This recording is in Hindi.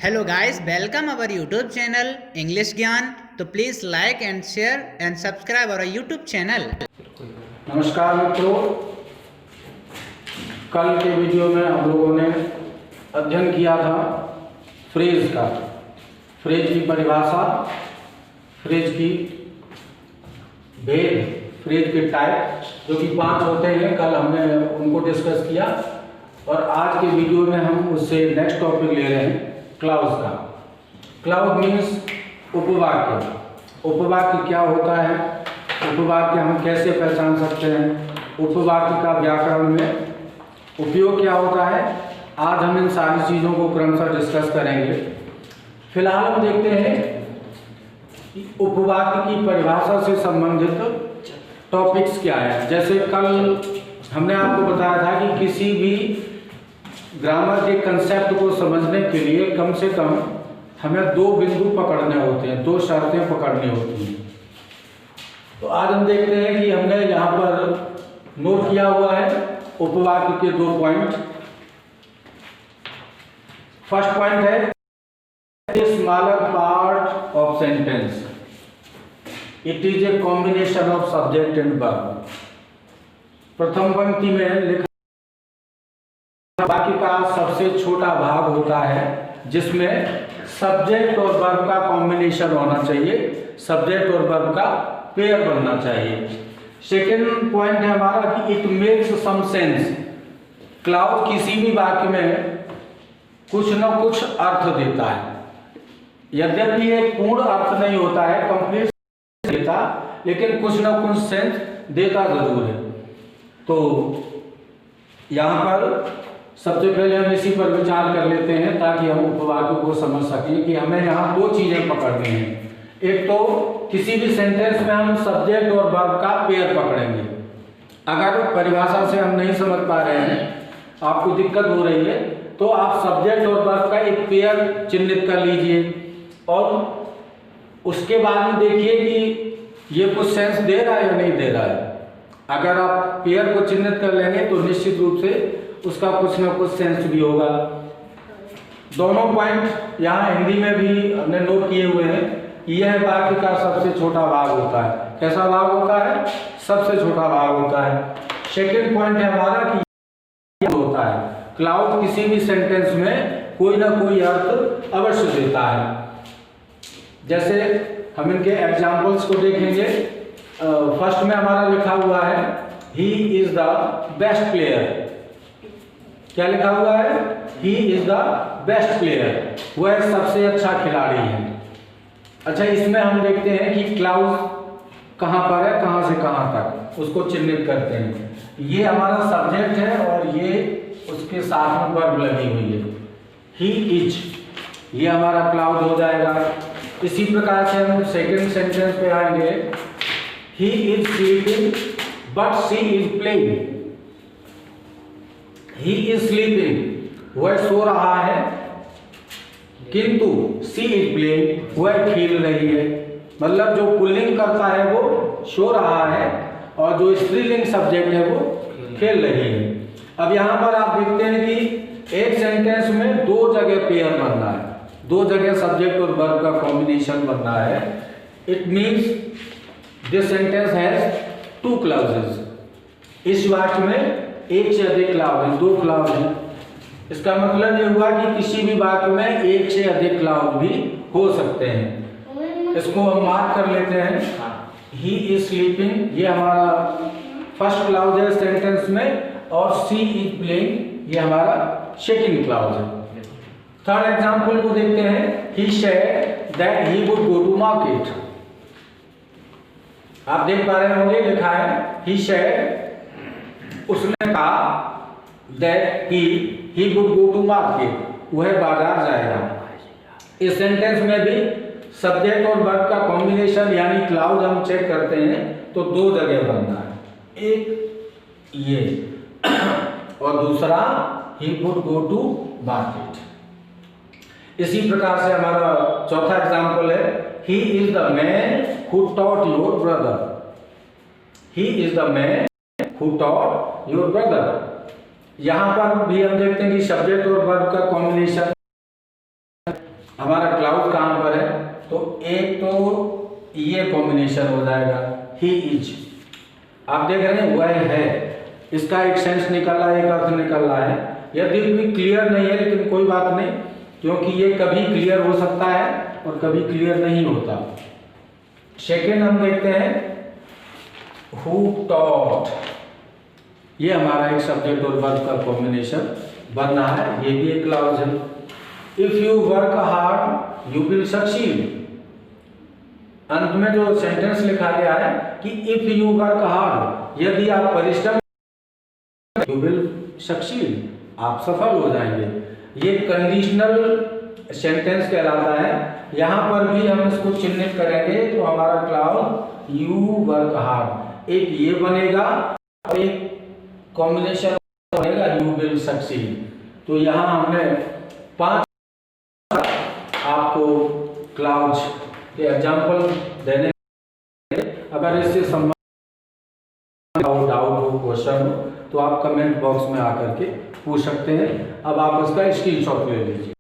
Hello guys, welcome our YouTube channel English Gyan. तो please like and share and subscribe our YouTube channel. नमस्कार मित्रों, कल के वीडियो में हम लोगों ने अध्ययन किया था फ्रेज का, फ्रेज की परिभाषा, फ्रेज की भेद, फ्रेज के टाइप जो कि 5 होते हैं। कल हमने उनको डिस्कस किया और आज के वीडियो में हम उससे नेक्स्ट टॉपिक ले रहे हैं क्लाउज का। Clause means उपवाक्य। उपवाक्य क्या होता है, उपवाक्य हम कैसे पहचान सकते हैं, उपवाक्य का व्याकरण में उपयोग क्या होता है, आज हम इन सारी चीज़ों को क्रमशः डिस्कस करेंगे। फिलहाल हम देखते हैं कि उपवाक्य की परिभाषा से संबंधित टॉपिक्स क्या है। जैसे कल हमने आपको बताया था कि किसी भी ग्रामर के कंसेप्ट को समझने के लिए कम से कम हमें 2 बिंदु पकड़ने होते हैं, 2 शर्तें पकड़नी होती हैं। तो आज हम देखते हैं कि हमने यहाँ पर नोट किया हुआ है उपवाक्य के 2 पॉइंट। फर्स्ट पॉइंट है smaller part of sentence, it is a combination of subject and verb. प्रथम पंक्ति में लिखा वाक्य का सबसे छोटा भाग होता है जिसमें सब्जेक्ट और वर्ब का कॉम्बिनेशन होना चाहिए, सब्जेक्ट और वर्ब का पेयर बनना चाहिए। सेकेंड पॉइंट है हमारा कि it makes some sense. Clause किसी भी वाक्य में कुछ न कुछ अर्थ देता है, यद्यपि ये पूर्ण अर्थ नहीं होता है, कंप्लीट देता, लेकिन कुछ न कुछ सेंस देता जरूर है। तो यहाँ पर सबसे पहले हम इसी पर विचार कर लेते हैं ताकि हम उपवाक्य को समझ सकें कि हमें यहाँ 2 चीजें पकड़नी हैं। एक तो किसी भी सेंटेंस में हम सब्जेक्ट और वर्ब का पेयर पकड़ेंगे। अगर परिभाषा से हम नहीं समझ पा रहे हैं, आपको दिक्कत हो रही है, तो आप सब्जेक्ट और वर्ब का एक पेयर चिन्हित कर लीजिए और उसके बाद में देखिए कि ये कुछ सेंस दे रहा है या नहीं दे रहा है। अगर आप पेयर को चिन्हित कर लेंगे तो निश्चित रूप से उसका कुछ ना कुछ सेंस भी होगा। दोनों पॉइंट यहाँ हिंदी में भी हमने नोट किए हुए हैं। यह वाक्य का सबसे छोटा भाग होता है। कैसा भाग होता है? सबसे छोटा भाग होता है। सेकंड पॉइंट है हमारा कि होता है क्लाउज किसी भी सेंटेंस में कोई ना कोई अर्थ अवश्य देता है। जैसे हम इनके एग्जाम्पल्स को देखेंगे। फर्स्ट में हमारा लिखा हुआ है he is the best player. क्या लिखा हुआ है? He is the best player, वह सबसे अच्छा खिलाड़ी है। अच्छा, इसमें हम देखते हैं कि क्लाउज कहाँ पर है, कहाँ से कहाँ तक, उसको चिन्हित करते हैं। ये हमारा सब्जेक्ट है और ये उसके साथ में वर्ब लगी हुई है, ही इज, ये हमारा क्लाउज हो जाएगा। इसी प्रकार से हम सेकेंड सेंटेंस पे आएंगे, he is sleeping but she is playing. He is sleeping, वह सो रहा है, किंतु शी इज प्लेइंग, वह खेल रही है। मतलब जो पुल्लिंग करता है वो सो रहा है और जो स्त्रीलिंग सब्जेक्ट है वो खेल रही है। अब यहाँ पर आप देखते हैं कि एक सेंटेंस में 2 जगह पेयर बनना है, 2 जगह सब्जेक्ट और वर्ब का कॉम्बिनेशन बनना है। It means this sentence has 2 clauses. इस वाक्य में एक से अधिक क्लाउज है, 2 क्लाउज है। इसका मतलब ये हुआ कि किसी भी वाक्य में एक से अधिक क्लाउज भी हो सकते हैं। इसको हम मार्क कर लेते हैं। ही इज स्लीपिंग, ये हमारा फर्स्ट क्लाउज है सेंटेंस में, और शी इज प्लेइंग, ये हमारा सेकंड क्लाउज है। थर्ड एग्जांपल को देखते हैं। He said that he would go to market. आप देख पा रहे होंगे लिखा है ही सेड, उसने कहा that he would go to market, वह बाजार जाएगा। इस सेंटेंस में भी सब्जेक्ट और वर्ब का कॉम्बिनेशन यानी क्लाउज हम चेक करते हैं तो 2 जगह बनना है, एक ये और दूसरा he would go to market. इसी प्रकार से हमारा चौथा एग्जांपल है he is the man who taught your brother. He is the man who taught your brother। यहाँ पर भी हम देखते हैं कि सब्जेक्ट और वर्ब का कॉम्बिनेशन हमारा क्लाउड कहाँ पर है, तो एक तो ये कॉम्बिनेशन हो जाएगा ही इज, आप देख रहे हैं वह है, इसका एक सेंस निकल रहा है, एक अर्थ निकल रहा है। यदि भी क्लियर नहीं है लेकिन कोई बात नहीं, क्योंकि ये कभी क्लियर हो सकता है और कभी क्लियर नहीं होता। सेकेंड हम देखते हैं हु टॉट, ये हमारा एक सब्जेक्ट और वर्ब का कॉम्बिनेशन बन रहा है, ये भी एक क्लॉज है। If you work hard you will succeed, अंत में जो सेंटेंस लिखा गया है कि इफ यू वर्क हार्ड, यदि आप परिश्रम, यू विल सक्सीड, आप सफल हो जाएंगे। ये कंडीशनल सेंटेंस कहलाता है। यहां पर भी हम इसको चिन्हित करेंगे तो हमारा क्लाउड यू वर्क हार्ड, एक ये बनेगा और एक कॉम्बिनेशन बनेगा यू विल सक्सीड। तो यहां हमने 5 आपको क्लाउड्स के एग्जाम्पल देने, अगर इससे संबंधित डाउट हो, क्वेश्चन हो, तो आप कमेंट बॉक्स में आकर के पूछ सकते हैं। अब आप इसका स्क्रीनशॉट ले लीजिए।